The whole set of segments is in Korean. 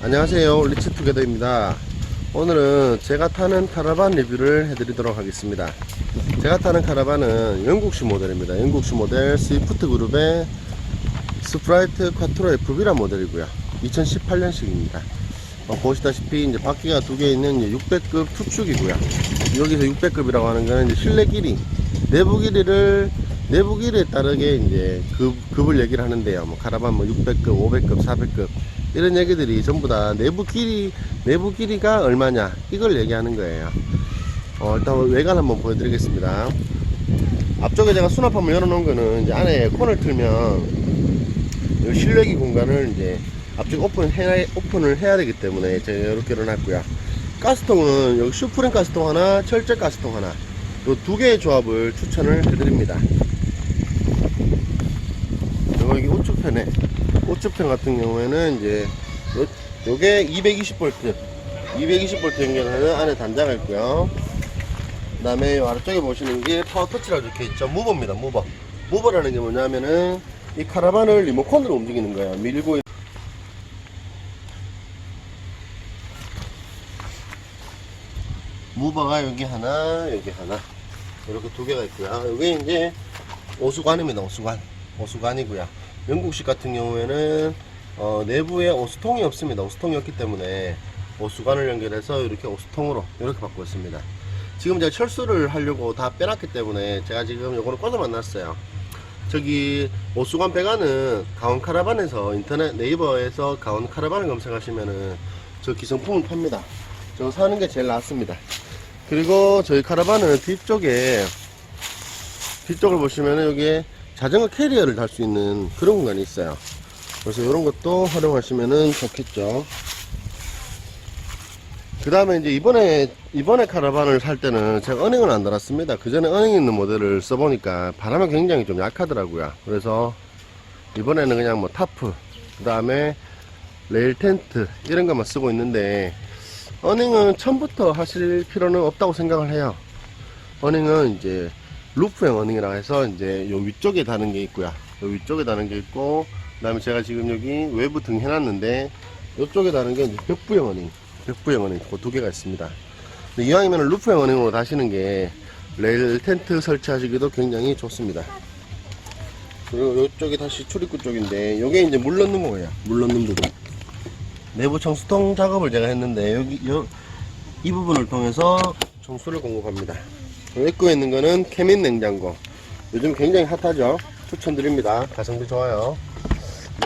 안녕하세요, 리치투게더입니다. 오늘은 제가 타는 카라반 리뷰를 해드리도록 하겠습니다. 제가 타는 카라반은 영국식 모델입니다. 영국식 모델 스위프트 그룹의 스프라이트 쿼트로 FB란 모델이고요. 2018년식입니다. 보시다시피 이제 바퀴가 두 개 있는 600급 투축이고요. 여기서 600급이라고 하는 거는 이제 실내 길이, 내부 길이에 따르게 이제 급을 얘기를 하는데요. 뭐 카라반 600급, 500급, 400급 이런 얘기들이 전부 다 내부 길이가 얼마냐 이걸 얘기하는 거예요. 일단 외관 한번 보여드리겠습니다. 앞쪽에 제가 수납함을 열어놓은 거는 이제 안에 에어컨을 틀면 실내기 공간을 이제 앞쪽 오픈을 해야 되기 때문에 제가 이렇게 열어놨고요. 가스통은 여기 슈프림 가스통 하나, 철제 가스통 하나, 요 두 개의 조합을 추천을 해드립니다. 여기 우측편 같은 경우에는 이제 요게 220V 연결하는 안에 단자가 있고요. 그 다음에 아래쪽에 보시는 게 파워 터치라고 적혀있죠. 무버입니다. 무버라는 게 뭐냐면은 이 카라반을 리모컨으로 움직이는 거예요. 밀고 무버가 여기 하나 이렇게 두 개가 있고요. 여기 이제 오수관입니다. 오수관이고요. 영국식 같은 경우에는 내부에 오수통이 없습니다. 오수통이 없기 때문에 오수관을 연결해서 이렇게 오수통으로 이렇게 바꾸고 있습니다. 지금 제가 철수를 하려고 다 빼놨기 때문에 제가 지금 요거는 꽂아만 놨어요. 저기 오수관 배관은 강원 카라반에서 인터넷 네이버에서 강원 카라반을 검색하시면은 저 기성품을 팝니다. 저거 사는 게 제일 낫습니다. 그리고 저희 카라반은 뒤쪽을 보시면은 여기에 자전거 캐리어를 달 수 있는 그런 공간이 있어요. 그래서 이런 것도 활용하시면은 좋겠죠. 그 다음에 이제 이번에 카라반을 살 때는 제가 어닝을 안 달았습니다. 그 전에 어닝 있는 모델을 써보니까 바람이 굉장히 좀 약하더라고요. 그래서 이번에는 그냥 뭐 타프, 그 다음에 레일 텐트 이런 것만 쓰고 있는데, 어닝은 처음부터 하실 필요는 없다고 생각을 해요. 어닝은 이제 루프형 어닝이라 해서 이제 요 위쪽에 다는 게 있고요. 요 위쪽에 다는 게 있고, 그 다음에 제가 지금 여기 외부 등 해놨는데 요쪽에 다는 게 이제 벽부형 어닝 그 두 개가 있습니다. 근데 이왕이면 루프형 어닝으로 다시는 게 레일 텐트 설치하시기도 굉장히 좋습니다. 그리고 요쪽이 다시 출입구 쪽인데 요게 이제 물 넣는 거예요. 물 넣는 부분. 내부 청수통 작업을 제가 했는데 이 부분을 통해서 청수를 공급합니다. 입구에 있는 거는 케민 냉장고. 요즘 굉장히 핫하죠. 추천드립니다. 가성비 좋아요.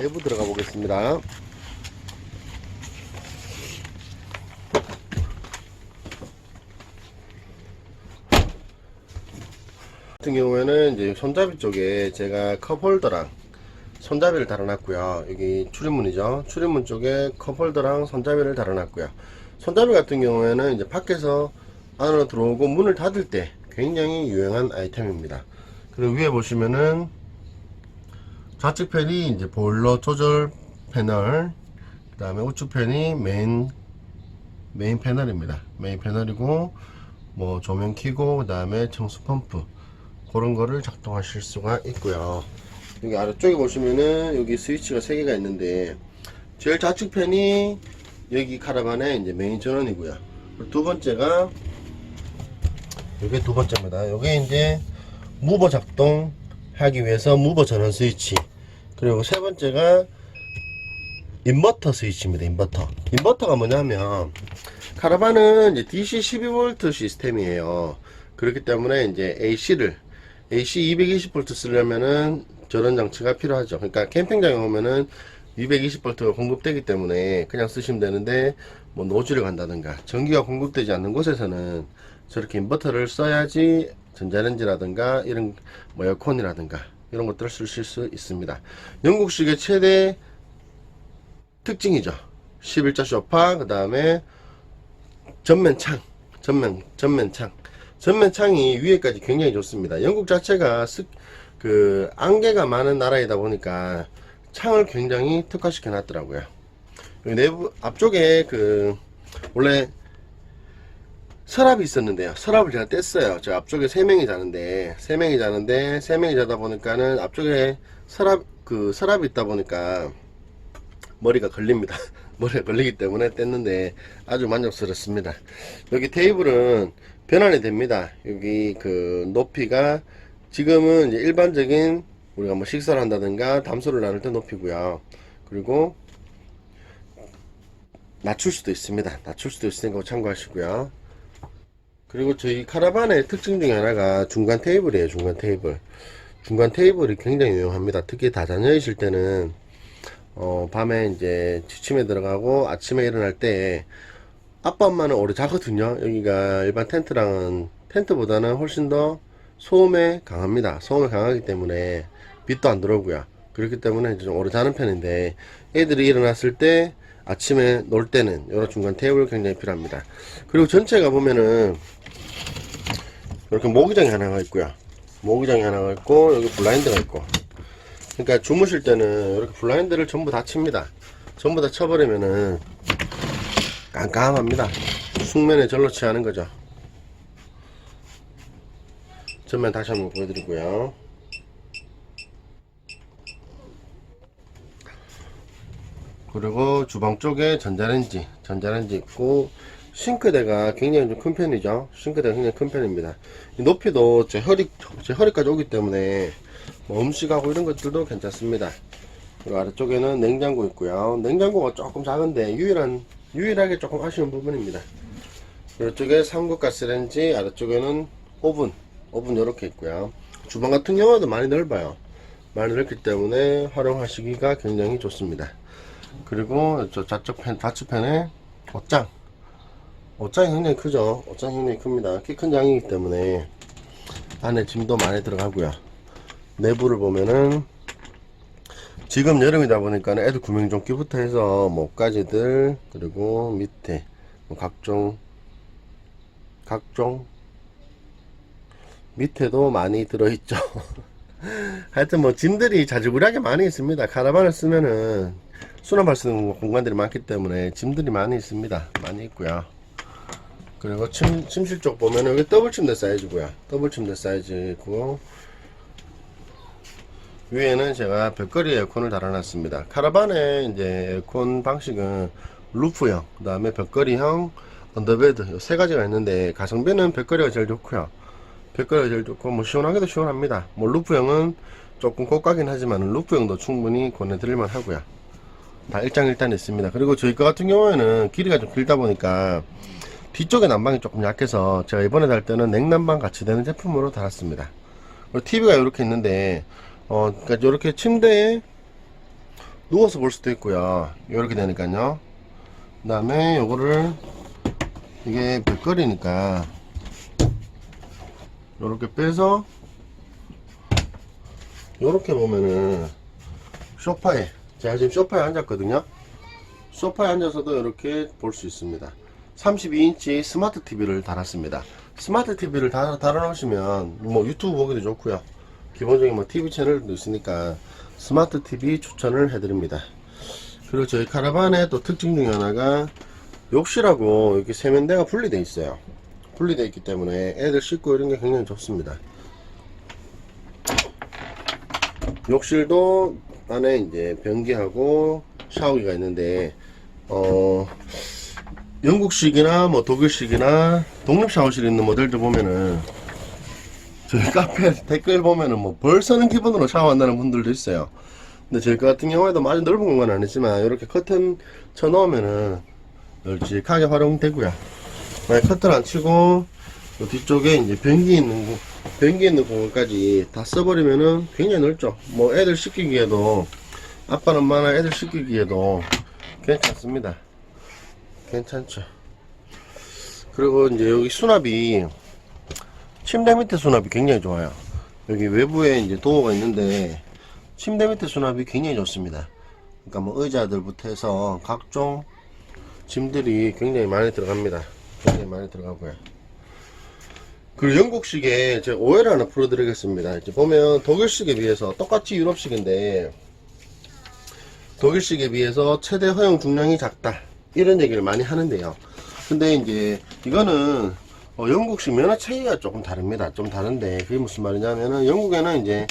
내부 들어가 보겠습니다. 같은 경우에는 이제 손잡이 쪽에 제가 컵홀더랑 손잡이를 달아놨고요. 여기 출입문이죠. 출입문 쪽에 컵홀더랑 손잡이를 달아놨고요. 손잡이 같은 경우에는 이제 밖에서 안으로 들어오고 문을 닫을 때 굉장히 유용한 아이템입니다. 그리고 위에 보시면은 좌측편이 이제 보일러 조절 패널, 그 다음에 우측편이 메인 패널입니다. 메인 패널이고, 뭐 조명 켜고, 그 다음에 청수 펌프 그런 거를 작동하실 수가 있고요. 여기 아래쪽에 보시면은 여기 스위치가 3개가 있는데, 제일 좌측편이 여기 카라반의 이제 메인 전원이고요. 두 번째가 이게 두 번째입니다. 이게 이제 무버 작동하기 위해서 무버 전원 스위치. 그리고 세 번째가 인버터 스위치입니다. 인버터가 뭐냐면, 카라반은 이제 DC 12V 시스템이에요. 그렇기 때문에 이제 AC 220V 쓰려면은 저런 장치가 필요하죠. 그러니까 캠핑장에 오면은 220V가 공급되기 때문에 그냥 쓰시면 되는데, 뭐 노즐을 간다든가 전기가 공급되지 않는 곳에서는 저렇게 인버터를 써야지 전자레인지라든가 이런 뭐 에어컨이라든가 이런 것들을 쓰실 수 있습니다. 영국식의 최대 특징이죠. 11자 소파, 그 다음에 전면창이 위에까지 굉장히 좋습니다. 영국 자체가 안개가 많은 나라이다 보니까 창을 굉장히 특화시켜 놨더라고요. 내부 앞쪽에 원래 서랍이 있었는데요. 서랍을 제가 뗐어요. 저 앞쪽에 3명이 자는데 3명이 자다 보니까는 앞쪽에 서랍이 있다 보니까 머리가 걸립니다. 머리가 걸리기 때문에 뗐는데 아주 만족스럽습니다. 여기 테이블은 변환이 됩니다. 여기 그 높이가 지금은 이제 일반적인 우리가 뭐 식사를 한다든가 담소를 나눌 때 높이고요. 그리고 낮출 수도 있습니다. 낮출 수도 있으니까 참고하시고요. 그리고 저희 카라반의 특징 중에 하나가 중간 테이블이에요. 중간 테이블. 중간 테이블이 굉장히 유용합니다. 특히 다자녀이실 때는 밤에 이제 취침에 들어가고 아침에 일어날 때 아빠 엄마는 오래 자거든요. 여기가 일반 텐트랑은 텐트보다는 훨씬 더 소음에 강합니다. 소음에 강하기 때문에 빛도 안 들어오고요. 그렇기 때문에 좀 오래 자는 편인데 애들이 일어났을 때 아침에 놀 때는 이런 중간 테이블 굉장히 필요합니다. 그리고 전체가 보면은 이렇게 모기장이 하나가 있고요. 모기장이 하나가 있고 여기 블라인드가 있고, 그러니까 주무실 때는 이렇게 블라인드를 전부 다 칩니다. 전부 다 쳐버리면은 깜깜합니다. 숙면에 절로 취하는 거죠. 전면 다시 한번 보여드리고요. 그리고 주방 쪽에 전자레인지 있고, 싱크대가 굉장히 좀 큰 편이죠. 싱크대가 굉장히 큰 편입니다. 이 높이도 제 허리까지 오기 때문에 뭐 음식하고 이런 것들도 괜찮습니다. 그리고 아래쪽에는 냉장고 있고요. 냉장고가 조금 작은데 유일하게 조금 아쉬운 부분입니다. 이쪽에 삼국가스레인지, 아래쪽에는 오븐 이렇게 있고요. 주방 같은 경우도 많이 넓어요. 많이 넓기 때문에 활용하시기가 굉장히 좋습니다. 그리고 저 좌측편에 옷장이 굉장히 크죠. 옷장이 굉장히 큽니다. 키 큰 장이기 때문에 안에 짐도 많이 들어가고요. 내부를 보면은 지금 여름이다 보니까 애들 구명조끼부터 해서 목가지들, 그리고 밑에 뭐 각종 밑에도 많이 들어있죠. 하여튼 뭐 짐들이 자주구리하게 많이 있습니다. 카라반을 쓰면은 수납할 수 있는 공간들이 많기 때문에 짐들이 많이 있습니다. 많이 있고요. 그리고 침실 쪽 보면 여기 더블 침대 사이즈고요. 더블 침대 사이즈고, 위에는 제가 벽걸이 에어컨을 달아놨습니다. 카라반의 이제 에어컨 방식은 루프형, 그 다음에 벽걸이형, 언더베드, 세 가지가 있는데 가성비는 벽걸이가 제일 좋고요. 벽걸이가 제일 좋고, 뭐 시원하게도 시원합니다. 뭐 루프형은 조금 고가긴 하지만 루프형도 충분히 권해드릴만 하고요. 다 일장일단 있습니다. 그리고 저희 거 같은 경우에는 길이가 좀 길다 보니까 뒤쪽에 난방이 조금 약해서 제가 이번에 달 때는 냉난방 같이 되는 제품으로 달았습니다. 그리고 TV가 이렇게 있는데 그러니까 이렇게 침대에 누워서 볼 수도 있고요. 이렇게 되니까요. 그 다음에 요거를, 이게 벽걸이니까 이렇게 빼서 이렇게 보면은 소파에, 제가 지금 소파에 앉았거든요. 소파에 앉아서도 이렇게 볼 수 있습니다. 32인치 스마트 TV를 달았습니다. 스마트 TV를 달아놓으시면 뭐 유튜브 보기도 좋고요. 기본적인 뭐 TV 채널도 있으니까 스마트 TV 추천을 해드립니다. 그리고 저희 카라반의 또 특징 중에 하나가 욕실하고 이렇게 세면대가 분리되어 있어요. 분리되어 있기 때문에 애들 씻고 이런 게 굉장히 좋습니다. 욕실도 안에 이제 변기하고 샤워기가 있는데 영국식이나 뭐 독일식이나 독립 샤워실 있는 모델들 보면은 저희 카페 댓글 보면은 뭐 벌써는 기본으로 샤워한다는 분들도 있어요. 근데 저희 같은 경우에도 아주 넓은 공간은 아니지만 이렇게 커튼 쳐 놓으면은 널찍하게 활용되고요. 만약 커튼 안 치고 뒤쪽에 이제 변기 있는 공간까지 다 써버리면은 굉장히 넓죠. 뭐 애들 씻기기에도, 아빠는 엄마나 애들 씻기기에도 괜찮습니다. 괜찮죠. 그리고 이제 여기 수납이, 침대 밑에 수납이 굉장히 좋아요. 여기 외부에 이제 도어가 있는데 침대 밑에 수납이 굉장히 좋습니다. 그러니까 뭐 의자들부터 해서 각종 짐들이 굉장히 많이 들어갑니다. 굉장히 많이 들어가고요. 그리고 영국식에 제가 오해를 하나 풀어드리겠습니다. 이제 보면 독일식에 비해서 똑같이 유럽식인데 독일식에 비해서 최대 허용 중량이 작다, 이런 얘기를 많이 하는데요. 근데 이제 이거는 영국식 면허 체계가 조금 다릅니다. 좀 다른데 그게 무슨 말이냐면은 영국에는 이제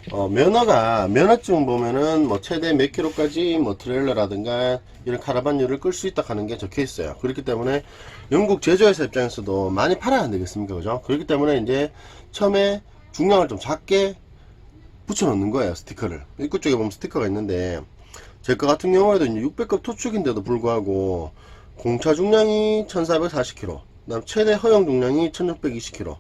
면허증 보면은 뭐 최대 몇 킬로까지 뭐 트레일러라든가 이런 카라반류를 끌 수 있다 하는 게 적혀 있어요. 그렇기 때문에 영국 제조회사 입장에서도 많이 팔아야 안 되겠습니까? 그죠? 그렇기 때문에 이제 처음에 중량을 좀 작게 붙여 놓는 거예요. 스티커를. 입구 쪽에 보면 스티커가 있는데, 제 거 같은 경우에도 600급 토축인데도 불구하고 공차 중량이 1440kg, 그 다음 최대 허용 중량이 1620kg,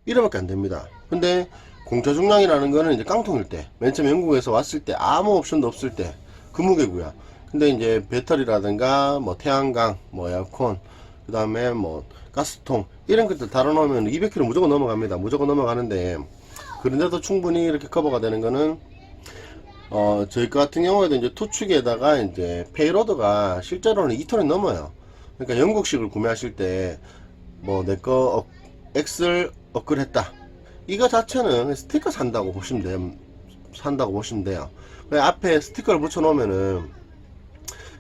이래밖에 안 됩니다. 근데 공차 중량이라는 거는 이제 깡통일 때, 맨 처음 영국에서 왔을 때 아무 옵션도 없을 때 그 무게고요. 근데 이제 배터리라든가 뭐 태양광, 뭐 에어컨, 그 다음에 뭐 가스통 이런 것들 달아놓으면 200kg 무조건 넘어갑니다. 무조건 넘어가는데, 그런데도 충분히 이렇게 커버가 되는 거는 저희 거 같은 경우에도 이제 투축에다가 이제 페이로드가 실제로는 2톤이 넘어요. 그러니까 영국식을 구매하실 때 뭐 내거 엑셀 업글 했다, 이거 자체는 스티커 산다고 보시면 돼요. 앞에 스티커를 붙여 놓으면은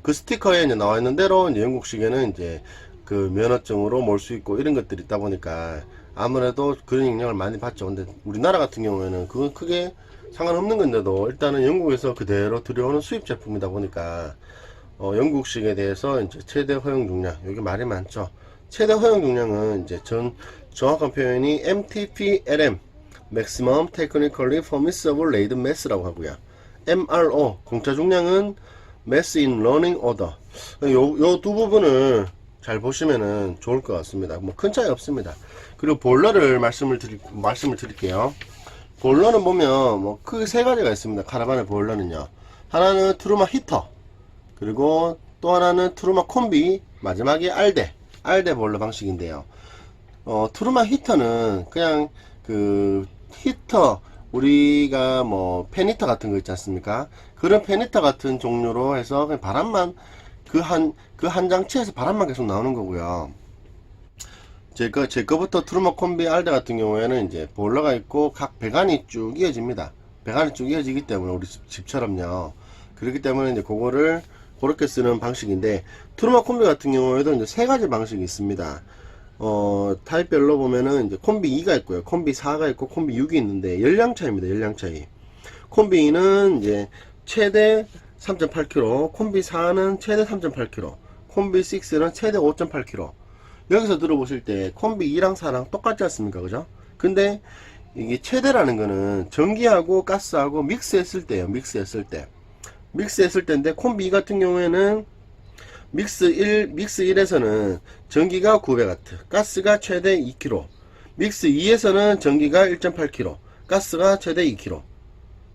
그 스티커에 이제 나와 있는 대로 이제 영국식에는 이제 그 면허증으로 몰 수 있고 이런 것들이 있다 보니까 아무래도 그런 영향을 많이 받죠. 근데 우리나라 같은 경우에는 그건 크게 상관없는 건데도 일단은 영국에서 그대로 들여오는 수입 제품이다 보니까 영국식에 대해서 이제 최대 허용 중량, 여기 말이 많죠. 최대 허용 중량은 이제 정확한 표현이 MTPLM Maximum Technically Permissible Load Mass라고 하고요. MRO 공차 중량은 Mass in Running Order. 요 두 부분을 잘 보시면은 좋을 것 같습니다. 뭐 큰 차이 없습니다. 그리고 보일러를 말씀을 드릴게요. 보일러는 보면 뭐 크게 세 가지가 있습니다. 카라반의 보일러는요. 하나는 트루마 히터, 그리고 또 하나는 트루마 콤비, 마지막에 알데 보일러 방식인데요. 트루마 히터는 그냥 그 히터, 우리가 뭐 팬히터 같은 거 있지 않습니까? 그런 팬히터 같은 종류로 해서 그냥 바람만 그 한 장치에서 바람만 계속 나오는 거고요. 제 거부터 트루마 콤비 알데 같은 경우에는 이제 보일러가 있고 각 배관이 쭉 이어집니다. 배관이 쭉 이어지기 때문에 우리 집처럼요. 그렇기 때문에 이제 그거를 그렇게 쓰는 방식인데, 트루마 콤비 같은 경우에도 이제 세 가지 방식이 있습니다. 타입별로 보면은 이제 콤비 2가 있고요, 콤비 4가 있고 콤비 6이 있는데 연량 차이입니다. 연량 차이. 콤비 2는 이제 최대 3.8kg, 콤비 4는 최대 3.8kg, 콤비 6는 최대 5.8kg. 여기서 들어보실 때 콤비 2랑 4랑 똑같지 않습니까? 그죠? 근데 이게 최대라는 거는 전기하고 가스하고 믹스했을 때예요. 믹스했을 때인데, 콤비 2 같은 경우에는 믹스 1에서는 전기가 900W, 가스가 최대 2kg, 믹스 2에서는 전기가 1.8kg, 가스가 최대 2kg.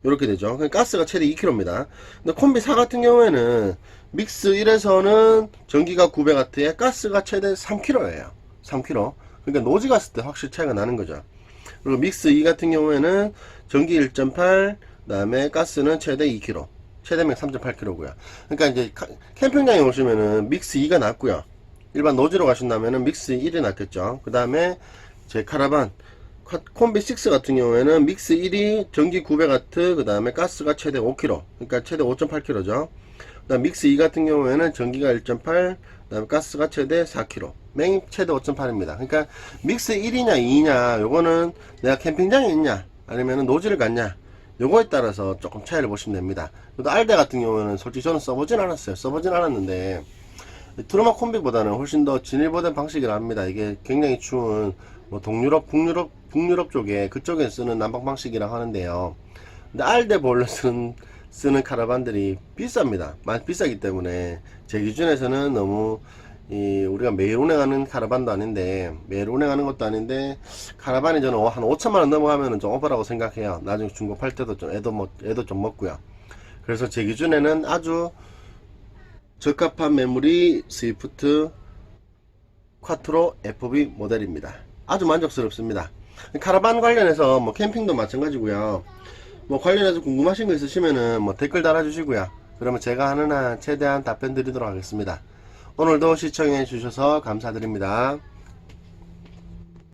이렇게 되죠. 가스가 최대 2kg입니다. 근데 콤비 4 같은 경우에는 믹스 1에서는 전기가 900W에 가스가 최대 3kg예요. 3kg. 그러니까 노지 갔을 때 확실히 차이가 나는 거죠. 그리고 믹스 2 같은 경우에는 전기 1.8, 그 다음에 가스는 최대 2kg, 최대면 3.8kg고요. 그러니까 이제 캠핑장에 오시면은 믹스 2가 낫고요. 일반 노지로 가신다면은 믹스 1이 낫겠죠. 그 다음에 제 카라반 콤비 6 같은 경우에는 믹스 1이 전기 900W, 그 다음에 가스가 최대 5kg, 그러니까 최대 5.8kg죠. 그 다음 믹스 2 같은 경우에는 전기가 1.8, 그 다음에 가스가 최대 4kg, 메인 최대 5.8입니다. 그러니까 믹스 1이냐 2냐, 요거는 내가 캠핑장에 있냐 아니면 노지를 갔냐, 요거에 따라서 조금 차이를 보시면 됩니다. 또 알데 같은 경우는 솔직히 저는 써보진 않았는데 트루마 콤비보다는 훨씬 더 진일보된 방식이라 합니다. 이게 굉장히 추운 뭐 동유럽, 북유럽 쪽에 그쪽에 쓰는 난방 방식이라고 하는데요. 근데 알데 보일러 쓰는 카라반들이 비쌉니다. 많이 비싸기 때문에 제 기준에서는 너무 우리가 매일 운행하는 카라반도 아닌데, 카라반이 저는 한 5천만원 넘어가면은 좀 오버라고 생각해요. 나중에 중고 팔 때도 좀 애도 좀 먹고요. 그래서 제 기준에는 아주 적합한 메모리 스위프트 쿼트로 FB 모델입니다. 아주 만족스럽습니다. 카라반 관련해서 뭐 캠핑도 마찬가지고요. 뭐 관련해서 궁금하신 거 있으시면은 뭐 댓글 달아주시고요. 그러면 제가 하는 한 최대한 답변 드리도록 하겠습니다. 오늘도 시청해 주셔서 감사드립니다.